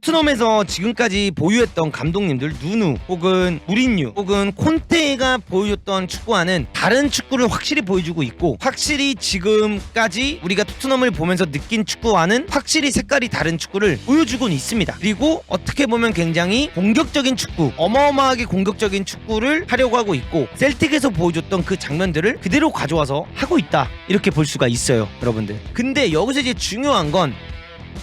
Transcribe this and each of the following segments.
토트넘에서 지금까지 보유했던 감독님들 누누 혹은 무린유 혹은 콘테가 보여줬던 축구와는 다른 축구를 확실히 보여주고 있고, 확실히 지금까지 우리가 토트넘을 보면서 느낀 축구와는 확실히 색깔이 다른 축구를 보여주곤 있습니다. 그리고 어떻게 보면 굉장히 공격적인 축구, 어마어마하게 공격적인 축구를 하려고 하고 있고, 셀틱에서 보여줬던 그 장면들을 그대로 가져와서 하고 있다, 이렇게 볼 수가 있어요, 여러분들. 근데 여기서 이제 중요한 건,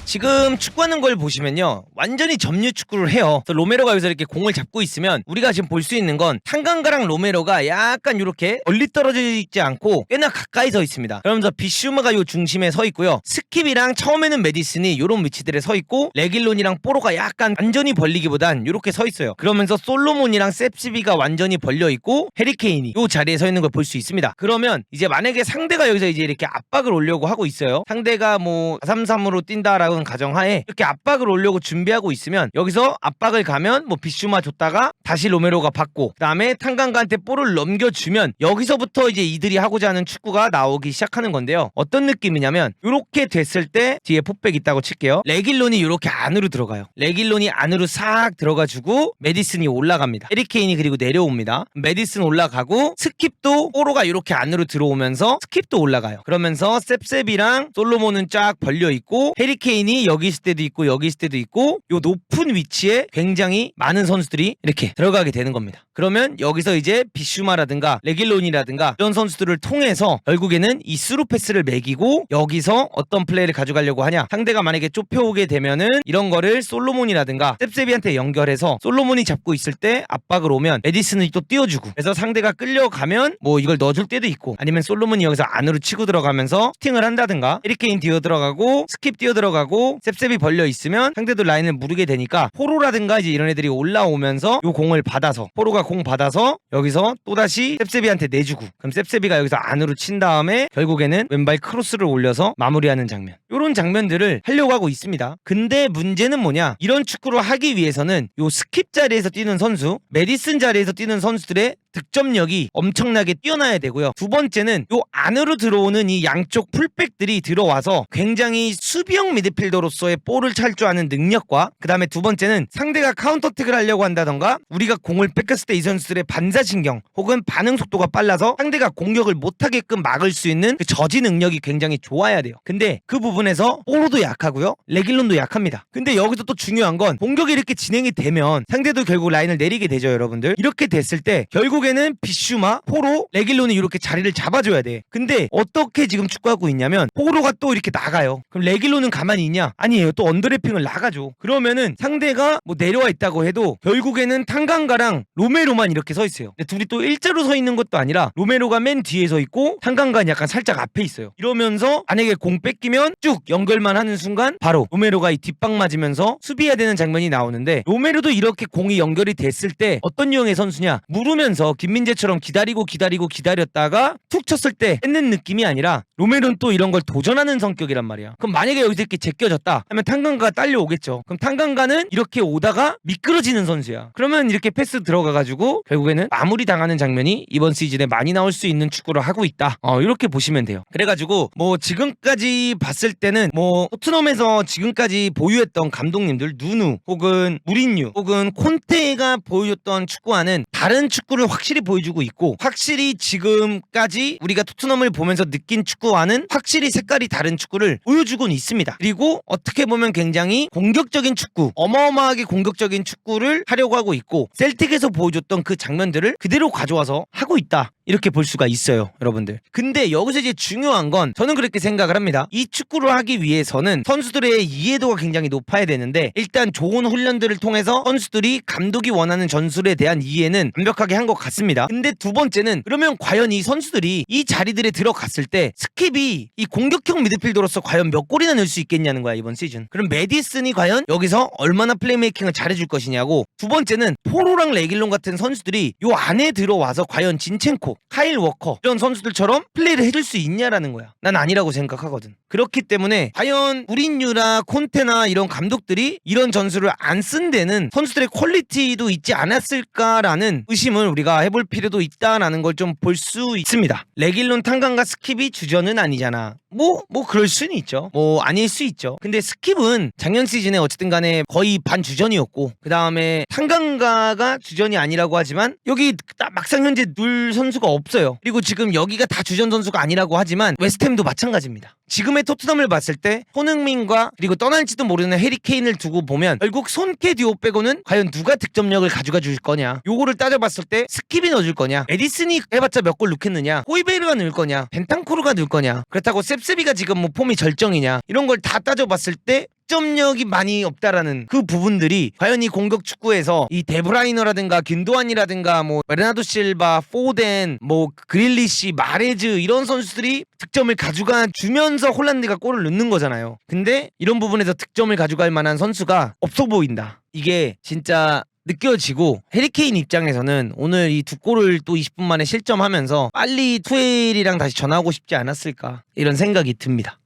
지금 축구하는 걸 보시면요, 완전히 점유 축구를 해요. 그래서 로메로가 여기서 이렇게 공을 잡고 있으면 우리가 지금 볼 수 있는 건 탄강가랑 로메로가 약간 이렇게 멀리 떨어져 있지 않고 꽤나 가까이 서 있습니다. 그러면서 비슈마가 요 중심에 서 있고요, 스킵이랑 처음에는 메디슨이 요런 위치들에 서 있고, 레길론이랑 뽀로가 약간 완전히 벌리기보단 요렇게 서 있어요. 그러면서 솔로몬이랑 셉시비가 완전히 벌려 있고, 해리케인이 요 자리에 서 있는 걸 볼 수 있습니다. 그러면 이제 만약에 상대가 여기서 이제 이렇게 압박을 오려고 하고 있어요. 상대가 뭐 4-3-3으로 뛴다라고 가정하에 이렇게 압박을 오려고 준비하고 있으면, 여기서 압박을 가면 뭐 비슈마 줬다가 다시 로메로가 받고, 그 다음에 탄강가한테 볼을 넘겨주면 여기서부터 이제 이들이 하고자 하는 축구가 나오기 시작하는 건데요. 어떤 느낌이냐면, 이렇게 됐을 때 뒤에 폭백 있다고 칠게요. 레길론이 이렇게 안으로 들어가요. 레길론이 안으로 싹 들어가주고 메디슨이 올라갑니다. 해리케인이 그리고 내려옵니다. 메디슨 올라가고, 스킵도 뽀로가 이렇게 안으로 들어오면서 스킵도 올라가요. 그러면서 셉셉이랑 솔로몬은 쫙 벌려 있고, 해리케인이 여기 있을 때도 있고 여기 있을 때도 있고, 요 높은 위치에 굉장히 많은 선수들이 이렇게 들어가게 되는 겁니다. 그러면 여기서 이제 비슈마라든가 레길론이라든가 이런 선수들을 통해서 결국에는 이 스루 패스를 매기고, 여기서 어떤 플레이를 가져가려고 하냐, 상대가 만약에 좁혀오게 되면은 이런 거를 솔로몬이라든가 셉세비한테 연결해서 솔로몬이 잡고 있을 때 압박을 오면 에디슨이 또 띄워주고, 그래서 상대가 끌려가면 뭐 이걸 넣어줄 때도 있고, 아니면 솔로몬이 여기서 안으로 치고 들어가면서 스팅을 한다든가, 해리케인 뛰어 들어가고 스킵 뛰어 들어가고 셉셉이 벌려 있으면 상대도 라인을 무르게 되니까 포로라든가 이제 이런 애들이 올라오면서 요 공을 받아서, 포로가 공 받아서 여기서 또다시 셉셉이한테 내주고, 그럼 셉셉이가 여기서 안으로 친 다음에 결국에는 왼발 크로스를 올려서 마무리하는 장면, 요런 장면들을 하려고 하고 있습니다. 근데 문제는 뭐냐, 이런 축구를 하기 위해서는 요 스킵 자리에서 뛰는 선수, 메디슨 자리에서 뛰는 선수들의 득점력이 엄청나게 뛰어나야 되고요. 두 번째는 요 안으로 들어오는 이 양쪽 풀백들이 들어와서 굉장히 수비형 미드필더로서의 볼을 찰 줄 아는 능력과, 그 다음에 두 번째는 상대가 카운터택을 하려고 한다던가 우리가 공을 뺏겼을 때 이 선수들의 반사신경 혹은 반응 속도가 빨라서 상대가 공격을 못하게끔 막을 수 있는 그 저지 능력이 굉장히 좋아야 돼요. 근데 그 부분에서 뽀로도 약하고요, 레길론도 약합니다. 근데 여기서 또 중요한 건, 공격이 이렇게 진행이 되면 상대도 결국 라인을 내리게 되죠, 여러분들. 이렇게 됐을 때 결국에는 비슈마, 포로, 레길론이 이렇게 자리를 잡아줘야 돼. 근데 어떻게 지금 축구하고 있냐면, 포로가 또 이렇게 나가요. 그럼 레길론은 가만히 있냐? 아니에요. 또 언더래핑을 나가죠. 그러면은 상대가 뭐 내려와 있다고 해도 결국에는 탄강가랑 로메로만 이렇게 서 있어요. 근데 둘이 또 일자로 서 있는 것도 아니라 로메로가 맨 뒤에 서 있고 탄강가는 약간 살짝 앞에 있어요. 이러면서 만약에 공 뺏기면 쭉 연결만 하는 순간 바로 로메로가 이 뒷방 맞으면서 수비해야 되는 장면이 나오는데, 로메로도 이렇게 공이 연결이 됐을 때 어떤 유형의 선수냐, 물으면서 김민재처럼 기다렸다가 툭 쳤을 때 뺏는 느낌이 아니라, 로메로는 또 이런 걸 도전하는 성격이란 말이야. 그럼 만약에 여기서 이렇게 제껴졌다 하면 탄강가가 딸려오겠죠. 그럼 탄강가는 이렇게 오다가 미끄러지는 선수야. 그러면 이렇게 패스 들어가가지고 결국에는 마무리 당하는 장면이 이번 시즌에 많이 나올 수 있는 축구를 하고 있다, 이렇게 보시면 돼요. 그래가지고 뭐 지금까지 봤을 때는 뭐 토트넘에서 지금까지 보유했던 감독님들 누누 혹은 무린유 혹은 콘테가 보여줬던 축구와는 다른 축구를 확실히 보여주고 있고, 확실히 지금까지 우리가 토트넘을 보면서 느낀 축구와는 확실히 색깔이 다른 축구를 보여주곤 있습니다. 그리고 어떻게 보면 굉장히 공격적인 축구, 어마어마하게 공격적인 축구를 하려고 하고 있고, 셀틱에서 보여줬던 그 장면들을 그대로 가져와서 하고 있다, 이렇게 볼 수가 있어요, 여러분들. 근데 여기서 이제 중요한 건, 저는 그렇게 생각을 합니다. 이 축구를 하기 위해서는 선수들의 이해도가 굉장히 높아야 되는데, 일단 좋은 훈련들을 통해서 선수들이 감독이 원하는 전술에 대한 이해는 완벽하게 한 것 같습니다. 근데 두 번째는, 그러면 과연 이 선수들이 이 자리들에 들어갔을 때 스킵이 이 공격형 미드필더로서 과연 몇 골이나 넣을 수 있겠냐는 거야, 이번 시즌. 그럼 메디슨이 과연 여기서 얼마나 플레이메이킹을 잘해줄 것이냐고, 두 번째는 포로랑 레길론 같은 선수들이 요 안에 들어와서 과연 진첸코, 카일 워커 이런 선수들처럼 플레이를 해줄 수 있냐라는 거야. 난 아니라고 생각하거든. 그렇기 때문에 과연 무린유나 콘테나 이런 감독들이 이런 전술을 안 쓴 데는 선수들의 퀄리티도 있지 않았을까라는 의심을 우리가 해볼 필요도 있다라는 걸 좀 볼 수 있습니다. 레길론, 탄강가, 스킵이 주전은 아니잖아. 뭐 그럴 수는 있죠. 뭐 아닐 수 있죠. 근데 스킵은 작년 시즌에 어쨌든 간에 거의 반주전이었고 그 다음에 탄강가가 주전이 아니라고 하지만 여기 막상 현재 눌 선수가 없어요. 그리고 지금 여기가 다 주전 선수가 아니라고 하지만 웨스트햄도 마찬가지입니다. 지금의 토트넘을 봤을 때 손흥민과 그리고 떠날지도 모르는 해리케인을 두고 보면 결국 손케 듀오 빼고는 과연 누가 득점력을 가져가 줄 거냐, 요거를 따져봤을 때 스킵이 넣어줄 거냐, 에디슨이 해봤자 몇 골 넣겠느냐, 호이베르가 넣을 거냐, 벤탄쿠르가 넣을 거냐, 그렇다고 셉셉이가 지금 뭐 폼이 절정이냐, 이런 걸 다 따져봤을 때 득점력이 많이 없다라는 그 부분들이 과연 이 공격 축구에서 이 데브라이너라든가 균도안이라든가 뭐 베르나르도 실바, 포덴, 뭐 그릴리시, 마레즈 이런 선수들이 득점을 가져가 주면서 홀란드가 골을 넣는 거잖아요. 근데 이런 부분에서 득점을 가져갈 만한 선수가 없어 보인다. 이게 진짜 느껴지고 해리케인 입장에서는 오늘 이 두 골을 또 20분 만에 실점하면서 빨리 투엘이랑 다시 전화하고 싶지 않았을까 이런 생각이 듭니다.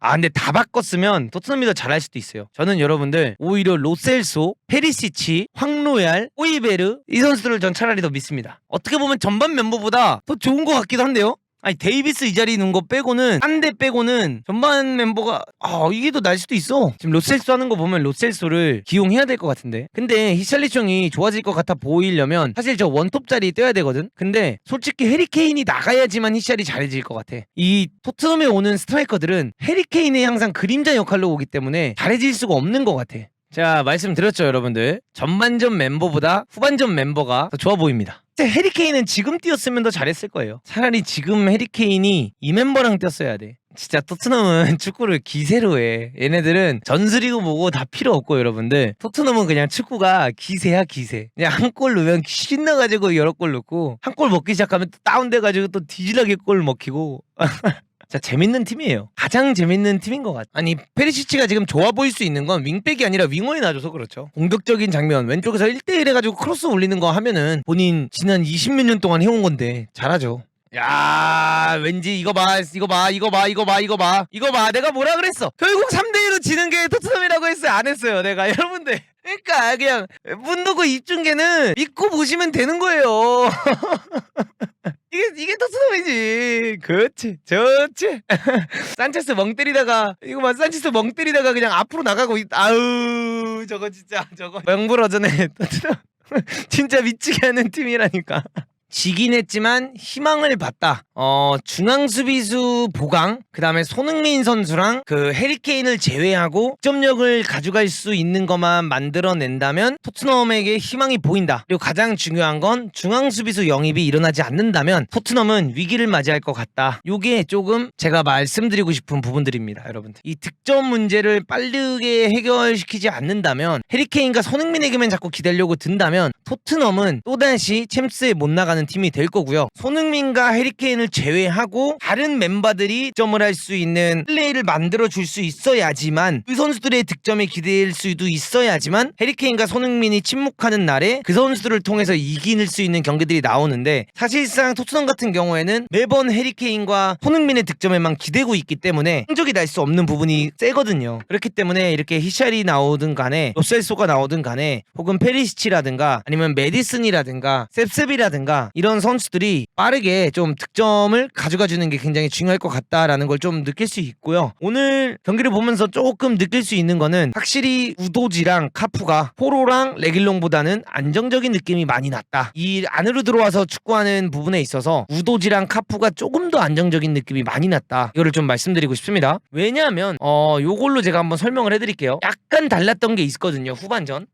근데 다 바꿨으면 토트넘이 더 잘할 수도 있어요. 저는 여러분들 오히려 로셀소, 페리시치, 황로얄, 호이베르 이 선수들을 전 차라리 더 믿습니다. 어떻게 보면 전반 멤버보다 더 좋은 것 같기도 한데요. 아니 데이비스 이 자리 있는 거 빼고는 한 대 빼고는 전반 멤버가 이게 더 날 수도 있어. 지금 로셀소 하는 거 보면 로셀소를 기용해야 될 것 같은데, 근데 히샬리총이 좋아질 것 같아 보이려면 사실 저 원톱 자리 떼야 되거든. 근데 솔직히 해리케인이 나가야지만 히샬이 잘해질 것 같아. 이 토트넘에 오는 스트라이커들은 해리케인의 항상 그림자 역할로 오기 때문에 잘해질 수가 없는 것 같아. 자, 말씀드렸죠 여러분들. 전반전 멤버보다 후반전 멤버가 더 좋아 보입니다. 해리케인은 지금 뛰었으면 더 잘했을 거예요. 차라리 지금 해리케인이 이 멤버랑 뛰었어야 돼. 진짜 토트넘은 축구를 기세로 해. 얘네들은 전술이고 뭐고 다 필요 없고 여러분들, 토트넘은 그냥 축구가 기세야 기세. 그냥 한 골 넣으면 신나가지고 여러 골 넣고, 한 골 먹기 시작하면 또 다운돼가지고 또 뒤질하게 골 먹히고 진짜 재밌는 팀이에요. 가장 재밌는 팀인 것 같아. 아니 페리시치가 지금 좋아 보일 수 있는 건 윙백이 아니라 윙어에 놔줘서 그렇죠. 공격적인 장면 왼쪽에서 1대1 해가지고 크로스 올리는 거 하면은 본인 지난 20몇 년 동안 해온 건데 잘하죠. 야, 왠지 이거 봐 내가 뭐라 그랬어. 결국 3대1로 지는 게 토트넘이라고 했어요, 안 했어요 내가? 여러분들, 그러니까 그냥 문도구 입중계는 믿고 보시면 되는 거예요. 이게 토트넘이지. 그렇지 좋지. 산체스 멍 때리다가 그냥 앞으로 나가고 아우 저거 진짜 저거 명불허전에 토트넘 진짜 미치게 하는 팀이라니까. 지긴 했지만 희망을 봤다. 중앙 수비수 보강, 그 다음에 손흥민 선수랑 그 해리케인을 제외하고 득점력을 가져갈 수 있는 것만 만들어낸다면 토트넘에게 희망이 보인다. 그리고 가장 중요한 건 중앙 수비수 영입이 일어나지 않는다면 토트넘은 위기를 맞이할 것 같다. 요게 조금 제가 말씀드리고 싶은 부분들입니다. 여러분들, 이 득점 문제를 빠르게 해결시키지 않는다면, 해리케인과 손흥민에게만 자꾸 기대려고 든다면 토트넘은 또다시 챔스에 못 나가는 팀이 될 거고요. 손흥민과 해리케인을 제외하고 다른 멤버들이 득점을 할 수 있는 플레이를 만들어줄 수 있어야지만, 그 선수들의 득점에 기댈 수도 있어야지만 해리케인과 손흥민이 침묵하는 날에 그 선수들을 통해서 이길 수 있는 경기들이 나오는데, 사실상 토트넘 같은 경우에는 매번 해리케인과 손흥민의 득점에만 기대고 있기 때문에 성적이 날 수 없는 부분이 세거든요. 그렇기 때문에 이렇게 히샬이 나오든 간에 로셀소가 나오든 간에 혹은 페리시치라든가 아니면 메디슨이라든가 셉셉이라든가 이런 선수들이 빠르게 좀 득점을 가져가주는 게 굉장히 중요할 것 같다라는 걸 좀 느낄 수 있고요. 오늘 경기를 보면서 조금 느낄 수 있는 거는 확실히 우도지랑 카푸가 포로랑 레길롱보다는 안정적인 느낌이 많이 났다. 이 안으로 들어와서 축구하는 부분에 있어서 우도지랑 카푸가 조금 더 안정적인 느낌이 많이 났다. 이거를 좀 말씀드리고 싶습니다. 왜냐하면 요걸로 제가 한번 설명을 해드릴게요. 약간 달랐던 게 있거든요.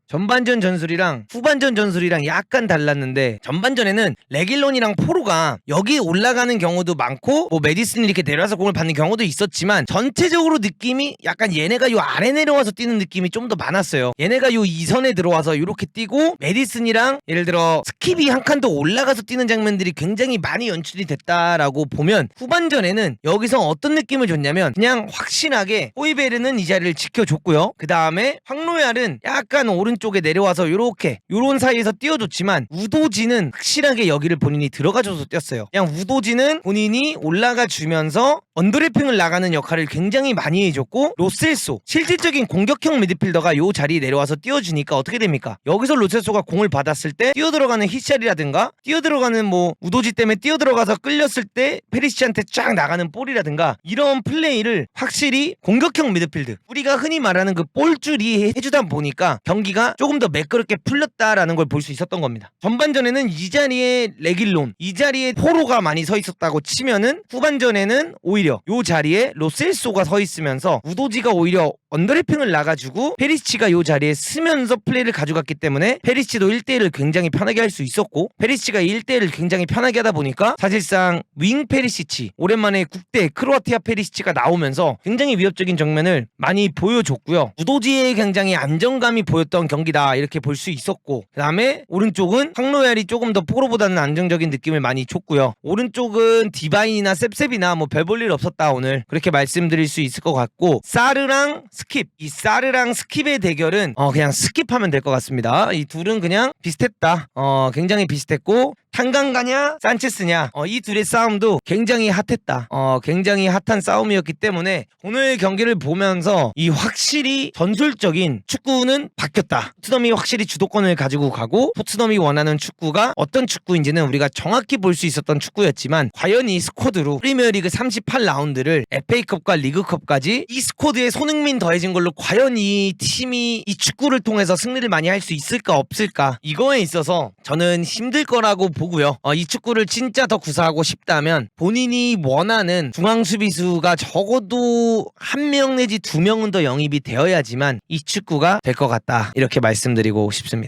전반전 전술이랑 후반전 전술이랑 약간 달랐는데, 전반전에는 레길론이랑 포로가 여기 올라가는 경우도 많고 뭐 메디슨이 이렇게 내려와서 공을 받는 경우도 있었지만, 전체적으로 느낌이 약간 얘네가 요 아래 내려와서 뛰는 느낌이 좀 더 많았어요. 얘네가 요 2선에 들어와서 이렇게 뛰고 메디슨이랑 예를 들어 스킵이 한 칸 더 올라가서 뛰는 장면들이 굉장히 많이 연출이 됐다라고 보면, 후반전에는 여기서 어떤 느낌을 줬냐면 그냥 확실하게 호이베르는 이 자리를 지켜줬고요. 그 다음에 황로얄은 약간 오른쪽에 내려와서 요런 사이에서 뛰어줬지만, 우도지는 확실하게 여기를 본인이 들어가줘서 뛰었어요. 그냥 우도지는 페리시치는 본인이 올라가 주면서 언더래핑을 나가는 역할을 굉장히 많이 해줬고, 로셀소 실질적인 공격형 미드필더가 요 자리에 내려와서 띄워주니까 어떻게 됩니까? 여기서 로셀소가 공을 받았을 때 뛰어들어가는 히샬이라든가 뛰어들어가는 뭐 우도지 때문에 뛰어들어가서 끌렸을 때 페리시치한테 쫙 나가는 볼이라든가 이런 플레이를 확실히 공격형 미드필드, 우리가 흔히 말하는 그 볼줄이 해주다 보니까 경기가 조금 더 매끄럽게 풀렸다라는 걸 볼 수 있었던 겁니다. 전반전에는 이 자리에 레길론, 이 자리에 포로가 많이 서 있었다고 치면은 후반전에는 오히려 요 자리에 로셀소가 서 있으면서 우도지가 오히려 언더래핑을 나가주고 페리시치가 요 자리에 쓰면서 플레이를 가져갔기 때문에 페리시치도 1대1을 굉장히 편하게 할 수 있었고, 페리시치가 1대1을 굉장히 편하게 하다 보니까 사실상 윙 페리시치, 오랜만에 국대 크로아티아 페리시치가 나오면서 굉장히 위협적인 정면을 많이 보여줬고요. 우도지의 굉장히 안정감이 보였던 경기다 이렇게 볼 수 있었고, 그 다음에 오른쪽은 황로얄이 조금 더 포로보다는 안정적인 느낌을 많이 줬고요. 오른쪽은 디바인이나 셉셉이나 뭐 별 볼 일 없었다 오늘 그렇게 말씀드릴 수 있을 것 같고, 사르랑 스킵, 이 사르랑 스킵의 대결은 그냥 스킵하면 될 것 같습니다. 이 둘은 그냥 비슷했다. 굉장히 비슷했고, 탄강가냐 산체스냐 이 둘의 싸움도 굉장히 핫했다. 굉장히 핫한 싸움이었기 때문에 오늘 경기를 보면서 이 확실히 전술적인 축구는 바뀌었다. 토트넘이 확실히 주도권을 가지고 가고, 토트넘이 원하는 축구가 어떤 축구인지는 우리가 정확히 볼 수 있었던 축구였지만, 과연 이 스쿼드로 프리미어리그 38라운드를 FA컵과 리그컵까지 이 스쿼드에 손흥민 더해진 걸로 과연 이 팀이 이 축구를 통해서 승리를 많이 할 수 있을까 없을까, 이거에 있어서 저는 힘들 거라고 보고요. 이 축구를 진짜 더 구사하고 싶다면 본인이 원하는 중앙 수비수가 적어도 1명 내지 2명은 더 영입이 되어야지만 이 축구가 될 것 같다 이렇게 말씀드리고 싶습니다.